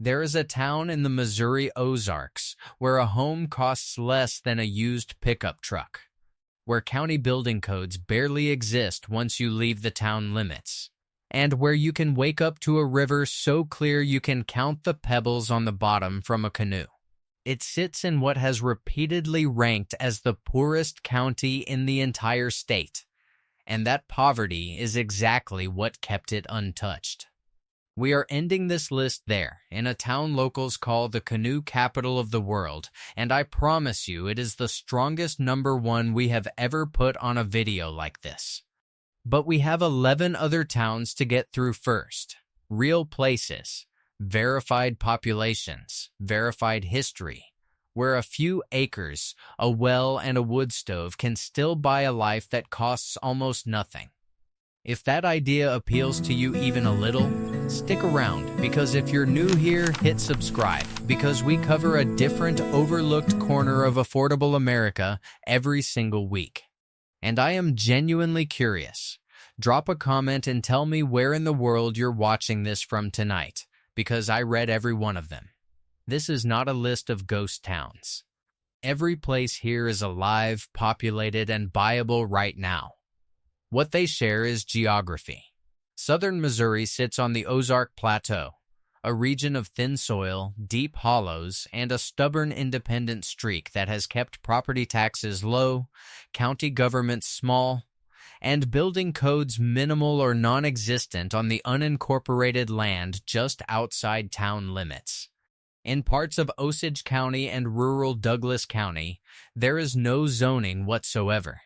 There is a town in the Missouri Ozarks where a home costs less than a used pickup truck, where county building codes barely exist once you leave the town limits, and where you can wake up to a river so clear you can count the pebbles on the bottom from a canoe. It sits in what has repeatedly ranked as the poorest county in the entire state, and that poverty is exactly what kept it untouched. We are ending this list there, in a town locals call the canoe capital of the world, and I promise you it is the strongest number one we have ever put on a video like this. But we have 11 other towns to get through first. Real places, verified populations, verified history, where a few acres, a well, and a wood stove can still buy a life that costs almost nothing. If that idea appeals to you even a little, stick around, because if you're new here, hit subscribe, because we cover a different, overlooked corner of affordable America every single week. And I am genuinely curious. Drop a comment and tell me where in the world you're watching this from tonight, because I read every one of them. This is not a list of ghost towns. Every place here is alive, populated, and buyable right now. What they share is geography. Southern Missouri sits on the Ozark Plateau, a region of thin soil, deep hollows, and a stubborn independent streak that has kept property taxes low, county governments small, and building codes minimal or non-existent on the unincorporated land just outside town limits. In parts of Osage County and rural Douglas County, there is no zoning whatsoever.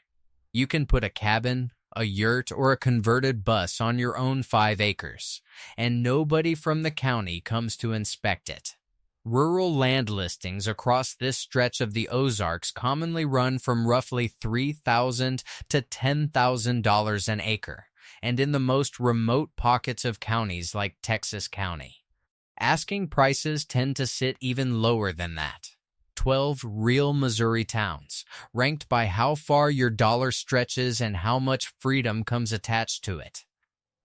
You can put a cabin, a yurt, or a converted bus on your own 5 acres, and nobody from the county comes to inspect it. Rural land listings across this stretch of the Ozarks commonly run from roughly $3,000 to $10,000 an acre, and in the most remote pockets of counties like Texas County. Asking prices tend to sit even lower than that. 12 real Missouri towns, ranked by how far your dollar stretches and how much freedom comes attached to it,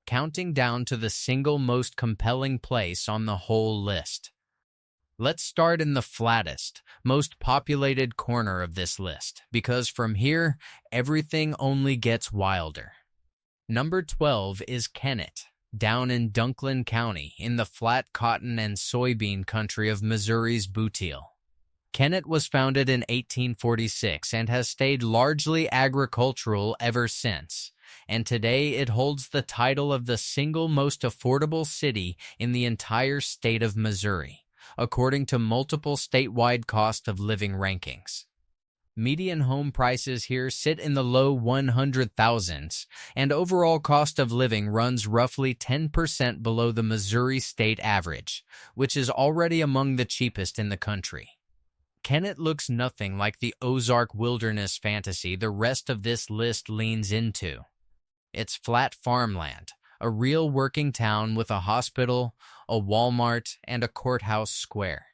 counting down to the single most compelling place on the whole list. Let's start in the flattest, most populated corner of this list, because from here, everything only gets wilder. Number 12 is Kennett, down in Dunklin County, in the flat cotton and soybean country of Missouri's Bootheel. Kennett was founded in 1846 and has stayed largely agricultural ever since, and today it holds the title of the single most affordable city in the entire state of Missouri, according to multiple statewide cost of living rankings. Median home prices here sit in the low 100,000s, and overall cost of living runs roughly 10% below the Missouri state average, which is already among the cheapest in the country. Kennett looks nothing like the Ozark wilderness fantasy the rest of this list leans into. It's flat farmland, a real working town with a hospital, a Walmart, and a courthouse square.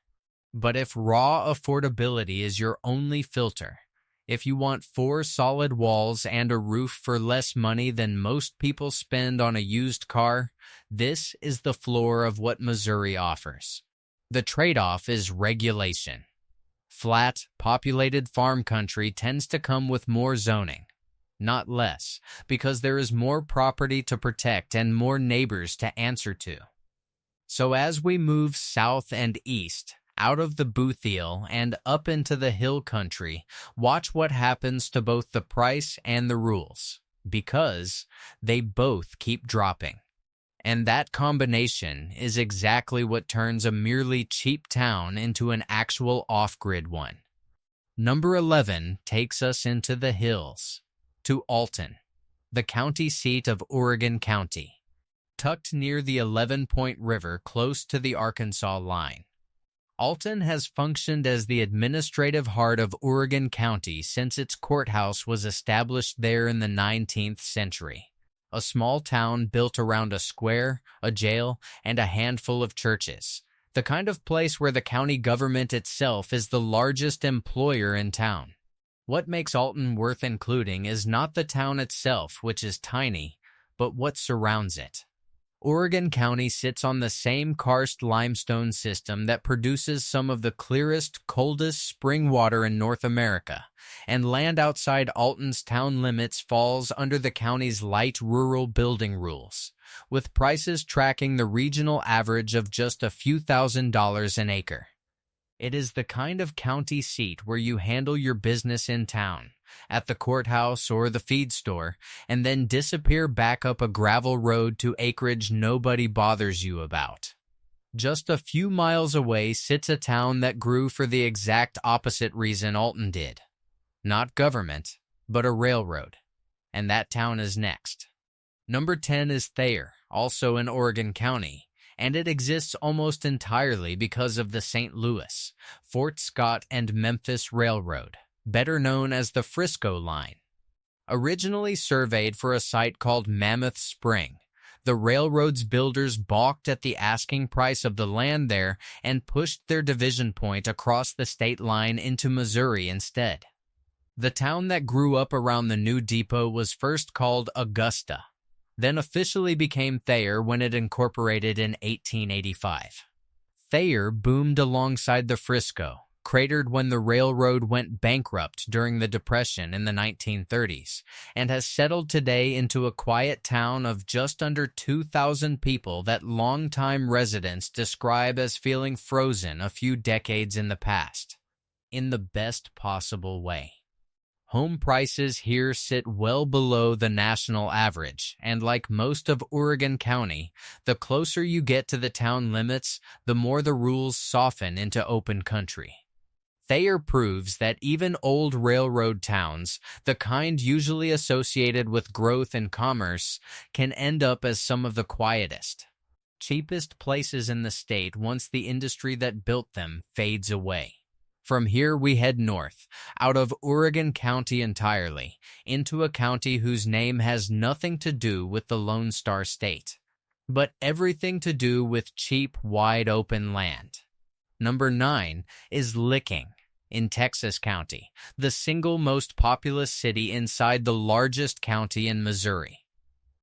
But if raw affordability is your only filter, if you want 4 solid walls and a roof for less money than most people spend on a used car, this is the floor of what Missouri offers. The trade-off is regulation. Flat, populated farm country tends to come with more zoning, not less, because there is more property to protect and more neighbors to answer to. So as we move south and east, out of the Bootheel and up into the hill country, watch what happens to both the price and the rules, because they both keep dropping. And that combination is exactly what turns a merely cheap town into an actual off-grid one. Number 11 takes us into the hills, to Alton, the county seat of Oregon County, tucked near the 11-Point River close to the Arkansas line. Alton has functioned as the administrative heart of Oregon County since its courthouse was established there in the 19th century. A small town built around a square, a jail, and a handful of churches. The kind of place where the county government itself is the largest employer in town. What makes Alton worth including is not the town itself, which is tiny, but what surrounds it. Oregon County sits on the same karst limestone system that produces some of the clearest, coldest spring water in North America, and land outside Alton's town limits falls under the county's light rural building rules, with prices tracking the regional average of just a few $1,000s an acre. It is the kind of county seat where you handle your business in town, at the courthouse or the feed store, and then disappear back up a gravel road to acreage nobody bothers you about. Just a few miles away sits a town that grew for the exact opposite reason Alton did. Not government, but a railroad. And that town is next. Number 10 is Thayer, also in Oregon County, and it exists almost entirely because of the St. Louis, Fort Scott, and Memphis Railroad, better known as the Frisco Line. Originally surveyed for a site called Mammoth Spring, the railroad's builders balked at the asking price of the land there and pushed their division point across the state line into Missouri instead. The town that grew up around the new depot was first called Augusta, then officially became Thayer when it incorporated in 1885. Thayer boomed alongside the Frisco, cratered when the railroad went bankrupt during the Depression in the 1930s, and has settled today into a quiet town of just under 2,000 people that longtime residents describe as feeling frozen a few decades in the past, in the best possible way. Home prices here sit well below the national average, and like most of Oregon County, the closer you get to the town limits, the more the rules soften into open country. Thayer proves that even old railroad towns, the kind usually associated with growth and commerce, can end up as some of the quietest, cheapest places in the state once the industry that built them fades away. From here we head north, out of Oregon County entirely, into a county whose name has nothing to do with the Lone Star State, but everything to do with cheap, wide-open land. Number 9 is Licking, in Texas County, the single most populous city inside the largest county in Missouri.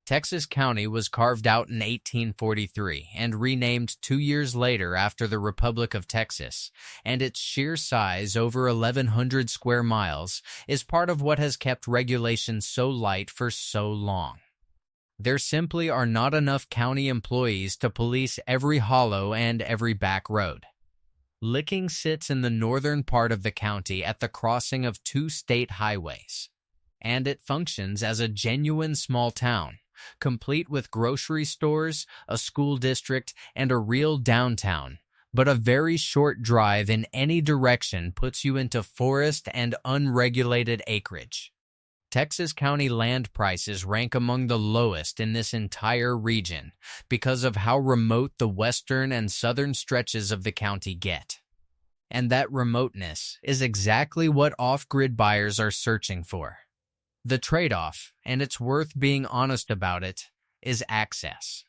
Texas County was carved out in 1843 and renamed 2 years later after the Republic of Texas, and its sheer size, over 1,100 square miles, is part of what has kept regulations so light for so long. There simply are not enough county employees to police every hollow and every back road. Licking sits in the northern part of the county at the crossing of 2 state highways, and it functions as a genuine small town, complete with grocery stores, a school district, and a real downtown, but a very short drive in any direction puts you into forest and unregulated acreage. Texas County land prices rank among the lowest in this entire region because of how remote the western and southern stretches of the county get. And that remoteness is exactly what off-grid buyers are searching for. The trade-off, and it's worth being honest about it, is access.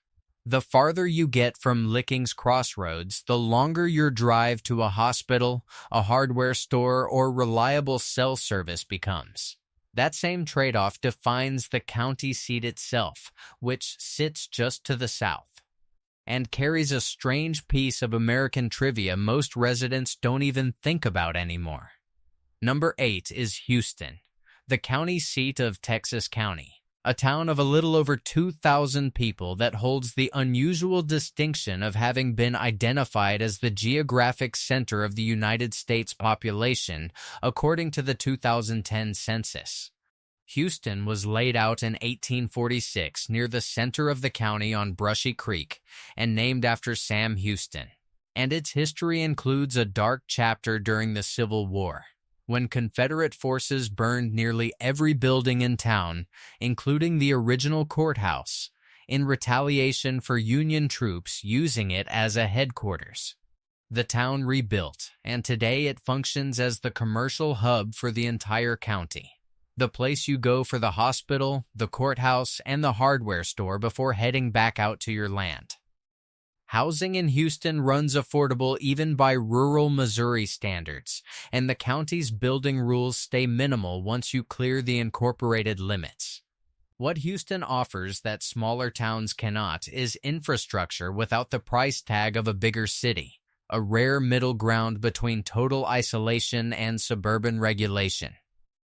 The farther you get from Licking's crossroads, the longer your drive to a hospital, a hardware store, or reliable cell service becomes. That same trade-off defines the county seat itself, which sits just to the south, and carries a strange piece of American trivia most residents don't even think about anymore. Number 8 is Houston, the county seat of Texas County, a town of a little over 2,000 people that holds the unusual distinction of having been identified as the geographic center of the United States population, according to the 2010 census. Houston was laid out in 1846 near the center of the county on Brushy Creek and named after Sam Houston, and its history includes a dark chapter during the Civil War, when Confederate forces burned nearly every building in town, including the original courthouse, in retaliation for Union troops using it as a headquarters. The town rebuilt, and today it functions as the commercial hub for the entire county, the place you go for the hospital, the courthouse, and the hardware store before heading back out to your land. Housing in Houston runs affordable even by rural Missouri standards, and the county's building rules stay minimal once you clear the incorporated limits. What Houston offers that smaller towns cannot is infrastructure without the price tag of a bigger city, a rare middle ground between total isolation and suburban regulation.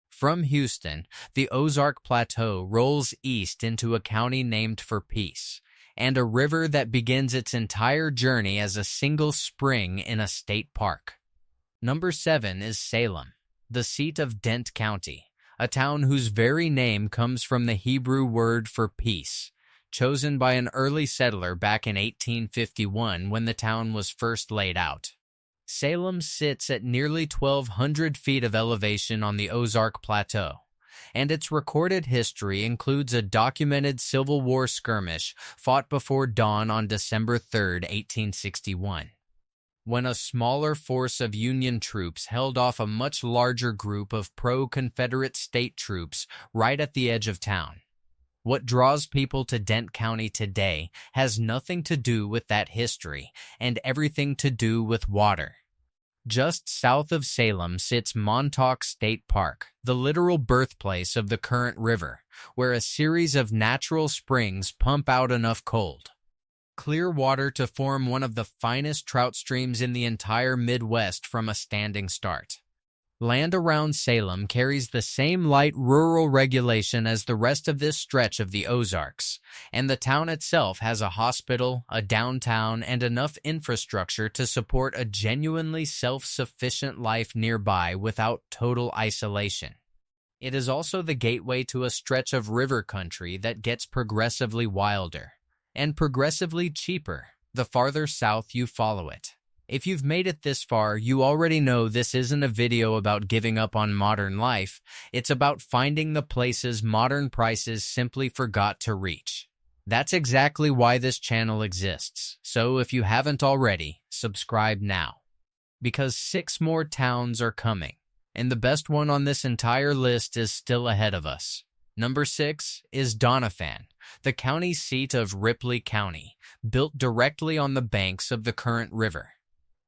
From Houston, the Ozark Plateau rolls east into a county named for peace, and a river that begins its entire journey as a single spring in a state park. Number 7 is Salem, the seat of Dent County, a town whose very name comes from the Hebrew word for peace, chosen by an early settler back in 1851 when the town was first laid out. Salem sits at nearly 1,200 feet of elevation on the Ozark Plateau, and its recorded history includes a documented Civil War skirmish fought before dawn on December 3, 1861. When a smaller force of Union troops held off a much larger group of pro-Confederate state troops right at the edge of town. What draws people to Dent County today has nothing to do with that history and everything to do with water. Just south of Salem sits Montauk State Park, the literal birthplace of the current river, where a series of natural springs pump out enough cold, clear water to form one of the finest trout streams in the entire Midwest from a standing start. Land around Salem carries the same light rural regulation as the rest of this stretch of the Ozarks, and the town itself has a hospital, a downtown, and enough infrastructure to support a genuinely self-sufficient life nearby without total isolation. It is also the gateway to a stretch of river country that gets progressively wilder and progressively cheaper the farther south you follow it. If you've made it this far, you already know this isn't a video about giving up on modern life. It's about finding the places modern prices simply forgot to reach. That's exactly why this channel exists. So if you haven't already, subscribe now. Because 6 more towns are coming, and the best one on this entire list is still ahead of us. Number 6 is Doniphan, the county seat of Ripley County, built directly on the banks of the current river.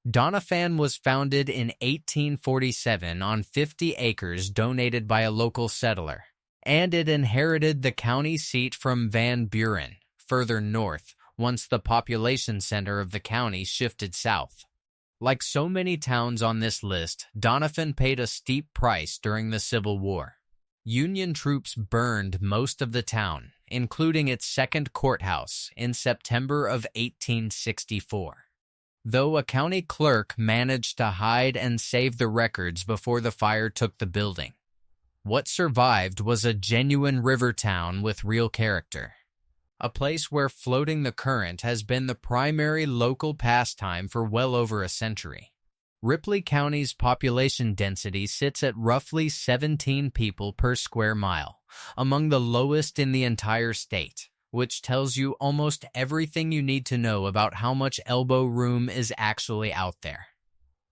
Doniphan was founded in 1847 on 50 acres donated by a local settler, and it inherited the county seat from Van Buren, further north, once the population center of the county shifted south. Like so many towns on this list, Doniphan paid a steep price during the Civil War. Union troops burned most of the town, including its second courthouse, in September of 1864. Though a county clerk managed to hide and save the records before the fire took the building. What survived was a genuine river town with real character. A place where floating the current has been the primary local pastime for well over a century. Ripley County's population density sits at roughly 17 people per square mile, among the lowest in the entire state, which tells you almost everything you need to know about how much elbow room is actually out there.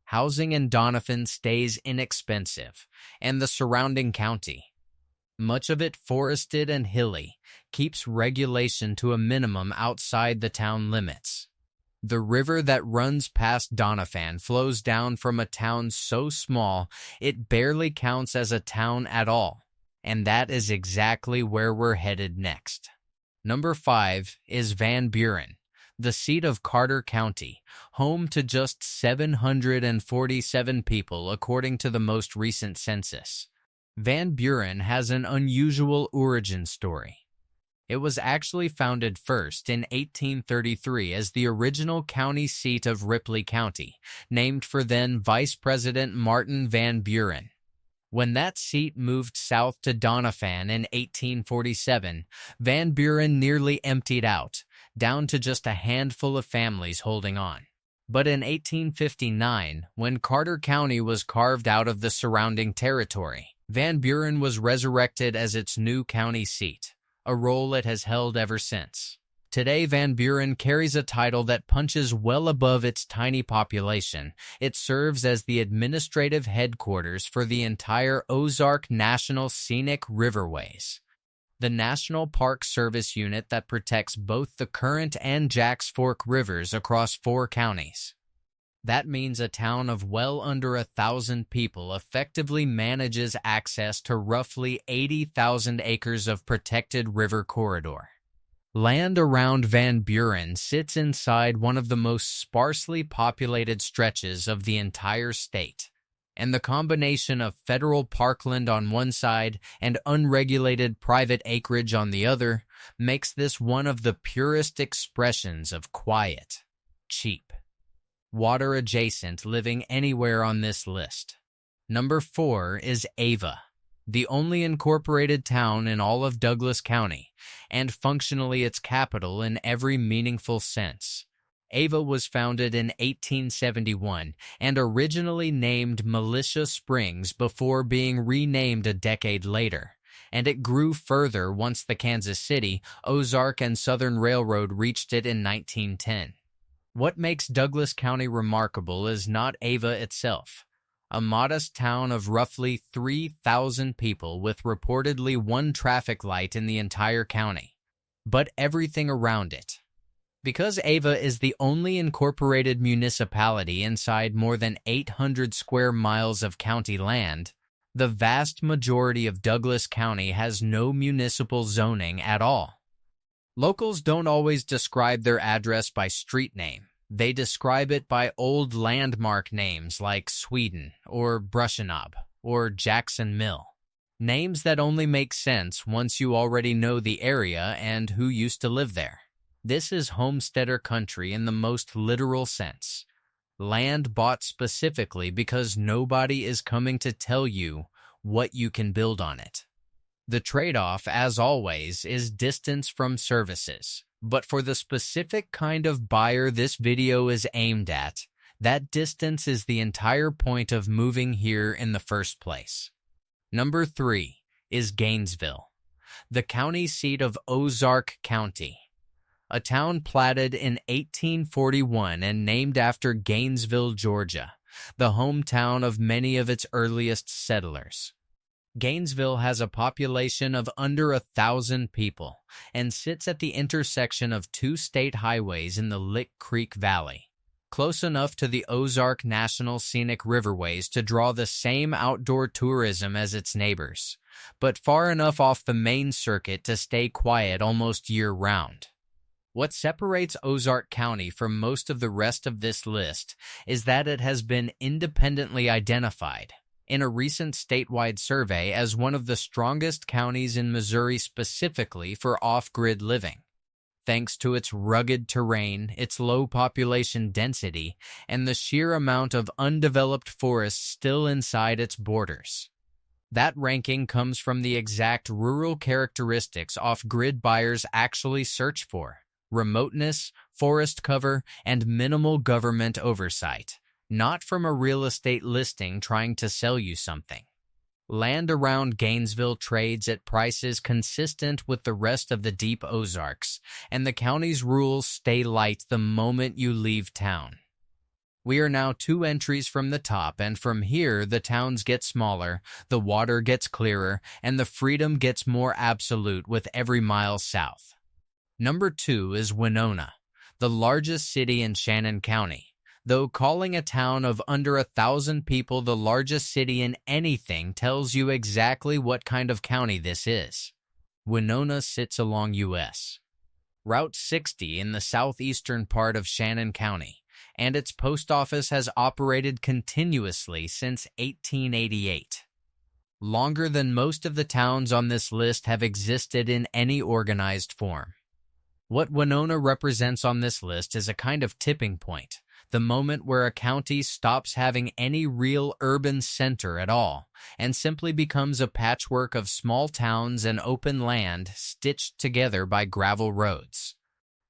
Housing in Doniphan stays inexpensive, and the surrounding county, much of it forested and hilly, keeps regulation to a minimum outside the town limits. The river that runs past Doniphan flows down from a town so small it barely counts as a town at all, and that is exactly where we're headed next. Number 5 is Van Buren, the seat of Carter County, home to just 747 people according to the most recent census. Van Buren has an unusual origin story. It was actually founded first in 1833 as the original county seat of Ripley County, named for then Vice President Martin Van Buren. When that seat moved south to Doniphan in 1847, Van Buren nearly emptied out, down to just a handful of families holding on. But in 1859, when Carter County was carved out of the surrounding territory, Van Buren was resurrected as its new county seat, a role it has held ever since. Today, Van Buren carries a title that punches well above its tiny population. It serves as the administrative headquarters for the entire Ozark National Scenic Riverways, the National Park Service unit that protects both the Current and Jacks Fork rivers across 4 counties. That means a town of well under 1,000 people effectively manages access to roughly 80,000 acres of protected river corridor. Land around Van Buren sits inside one of the most sparsely populated stretches of the entire state, and the combination of federal parkland on one side and unregulated private acreage on the other makes this one of the purest expressions of quiet, cheap, water-adjacent living anywhere on this list. Number 4 is Ava, the only incorporated town in all of Douglas County, and functionally its capital in every meaningful sense. Ava was founded in 1871 and originally named Militia Springs before being renamed a decade later, and it grew further once the Kansas City, Ozark, and Southern Railroad reached it in 1910. What makes Douglas County remarkable is not Ava itself, a modest town of roughly 3,000 people with reportedly one traffic light in the entire county, but everything around it. Because Ava is the only incorporated municipality inside more than 800 square miles of county land, the vast majority of Douglas County has no municipal zoning at all. Locals don't always describe their address by street name. They describe it by old landmark names like Sweden or Brushenab or Jackson Mill. Names that only make sense once you already know the area and who used to live there. This is homesteader country in the most literal sense. Land bought specifically because nobody is coming to tell you what you can build on it. The trade-off, as always, is distance from services. But for the specific kind of buyer this video is aimed at, that distance is the entire point of moving here in the first place. Number 3 is Gainesville, the county seat of Ozark County, a town platted in 1841 and named after Gainesville, Georgia, the hometown of many of its earliest settlers. Gainesville has a population of under 1,000 people and sits at the intersection of two state highways in the Lick Creek Valley, close enough to the Ozark National Scenic Riverways to draw the same outdoor tourism as its neighbors, but far enough off the main circuit to stay quiet almost year-round. What separates Ozark County from most of the rest of this list is that it has been independently identified in a recent statewide survey as one of the strongest counties in Missouri specifically for off-grid living, thanks to its rugged terrain, its low population density, and the sheer amount of undeveloped forests still inside its borders. That ranking comes from the exact rural characteristics off-grid buyers actually search for: remoteness, forest cover, and minimal government oversight, not from a real estate listing trying to sell you something. Land around Gainesville trades at prices consistent with the rest of the deep Ozarks, and the county's rules stay light the moment you leave town. We are now 2 entries from the top, and from here the towns get smaller, the water gets clearer, and the freedom gets more absolute with every mile south. Number 2 is Winona, the largest city in Shannon County. Though calling a town of under 1,000 people the largest city in anything tells you exactly what kind of county this is. Winona sits along U.S. Route 60 in the southeastern part of Shannon County, and its post office has operated continuously since 1888. Longer than most of the towns on this list have existed in any organized form. What Winona represents on this list is a kind of tipping point, the moment where a county stops having any real urban center at all and simply becomes a patchwork of small towns and open land stitched together by gravel roads.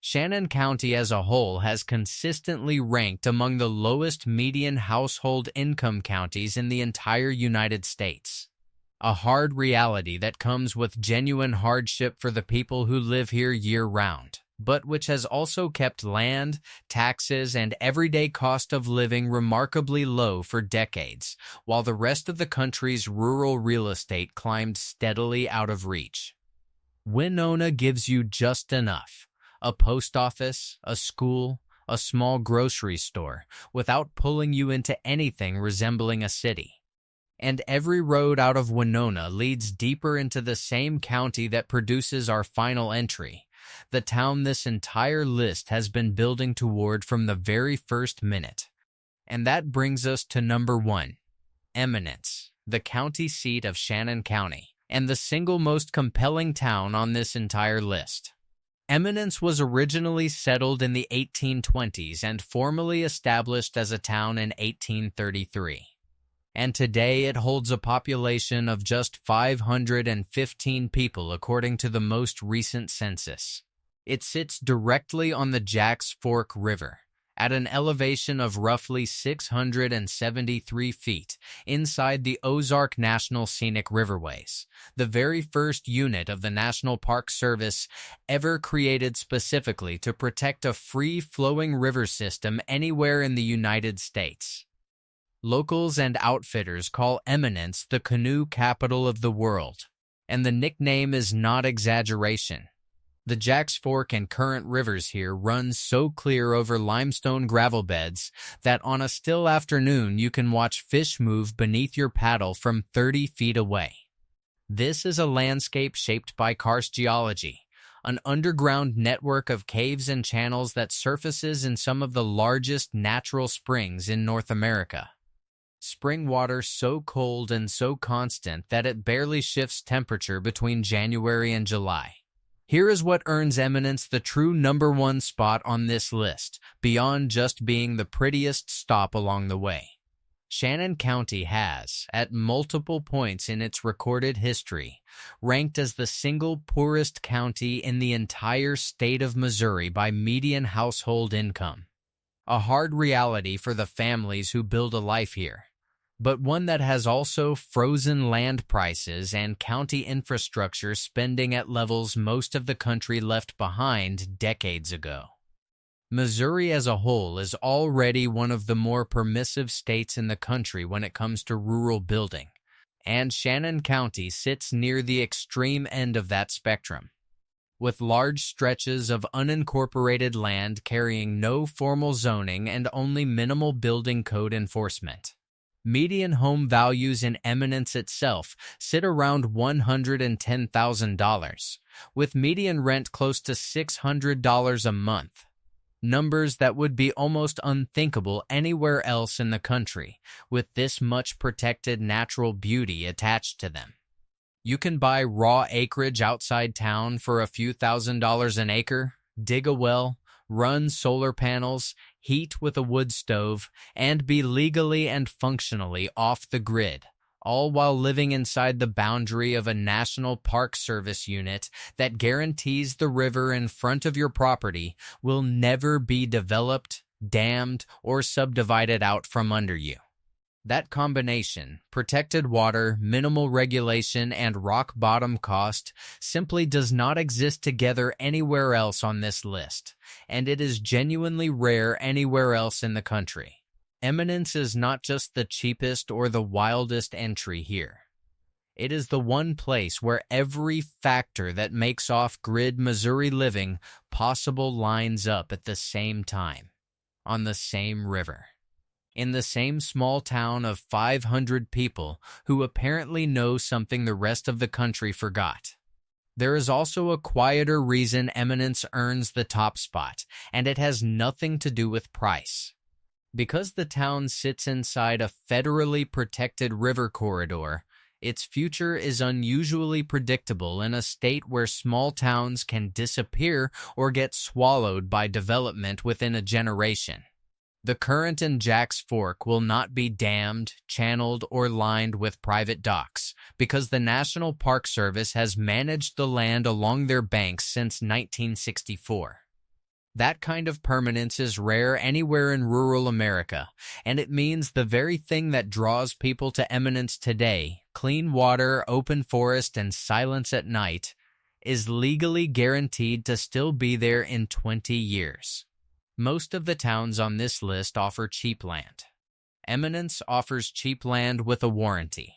Shannon County as a whole has consistently ranked among the lowest median household income counties in the entire United States. A hard reality that comes with genuine hardship for the people who live here year-round, but which has also kept land, taxes, and everyday cost of living remarkably low for decades, while the rest of the country's rural real estate climbed steadily out of reach. Winona gives you just enough: a post office, a school, a small grocery store, without pulling you into anything resembling a city. And every road out of Winona leads deeper into the same county that produces our final entry, the town this entire list has been building toward from the very first minute. And that brings us to number 1, Eminence, the county seat of Shannon County, and the single most compelling town on this entire list. Eminence was originally settled in the 1820s and formally established as a town in 1833. And today it holds a population of just 515 people according to the most recent census. It sits directly on the Jacks Fork River, at an elevation of roughly 673 feet inside the Ozark National Scenic Riverways, the very first unit of the National Park Service ever created specifically to protect a free-flowing river system anywhere in the United States. Locals and outfitters call Eminence the canoe capital of the world, and the nickname is not exaggeration. The Jacks Fork and Current rivers here run so clear over limestone gravel beds that on a still afternoon you can watch fish move beneath your paddle from 30 feet away. This is a landscape shaped by karst geology, an underground network of caves and channels that surfaces in some of the largest natural springs in North America. Spring water so cold and so constant that it barely shifts temperature between January and July. Here is what earns Eminence the true number 1 spot on this list, beyond just being the prettiest stop along the way. Shannon County has, at multiple points in its recorded history, ranked as the single poorest county in the entire state of Missouri by median household income. A hard reality for the families who build a life here, but one that has also frozen land prices and county infrastructure spending at levels most of the country left behind decades ago. Missouri as a whole is already one of the more permissive states in the country when it comes to rural building, and Shannon County sits near the extreme end of that spectrum, with large stretches of unincorporated land carrying no formal zoning and only minimal building code enforcement. Median home values in Eminence itself sit around $110,000, with median rent close to $600 a month. Numbers that would be almost unthinkable anywhere else in the country, with this much protected natural beauty attached to them. You can buy raw acreage outside town for a few $1,000s an acre, dig a well, run solar panels, heat with a wood stove, and be legally and functionally off the grid, all while living inside the boundary of a National Park Service unit that guarantees the river in front of your property will never be developed, dammed, or subdivided out from under you. That combination, protected water, minimal regulation, and rock-bottom cost, simply does not exist together anywhere else on this list, and it is genuinely rare anywhere else in the country. Eminence is not just the cheapest or the wildest entry here. It is the one place where every factor that makes off-grid Missouri living possible lines up at the same time, on the same river. In the same small town of 500 people who apparently know something the rest of the country forgot. There is also a quieter reason Eminence earns the top spot, and it has nothing to do with price. Because the town sits inside a federally protected river corridor, its future is unusually predictable in a state where small towns can disappear or get swallowed by development within a generation. The Current and Jacks Fork will not be dammed, channeled, or lined with private docks because the National Park Service has managed the land along their banks since 1964. That kind of permanence is rare anywhere in rural America, and it means the very thing that draws people to Eminence today, clean water, open forest, and silence at night, is legally guaranteed to still be there in 20 years. Most of the towns on this list offer cheap land. Eminence offers cheap land with a warranty.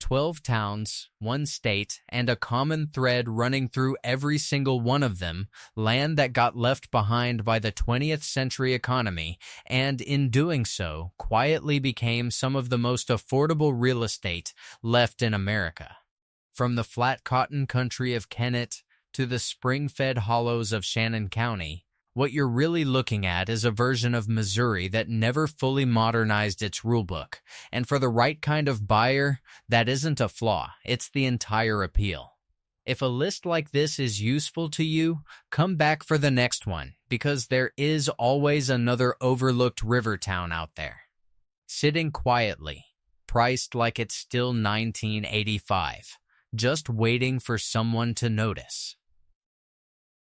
12 towns, one state, and a common thread running through every single one of them, land that got left behind by the 20th century economy, and in doing so, quietly became some of the most affordable real estate left in America. From the flat cotton country of Kennett to the spring-fed hollows of Shannon County, what you're really looking at is a version of Missouri that never fully modernized its rulebook. And for the right kind of buyer, that isn't a flaw, it's the entire appeal. If a list like this is useful to you, come back for the next one, because there is always another overlooked river town out there. Sitting quietly, priced like it's still 1985, just waiting for someone to notice.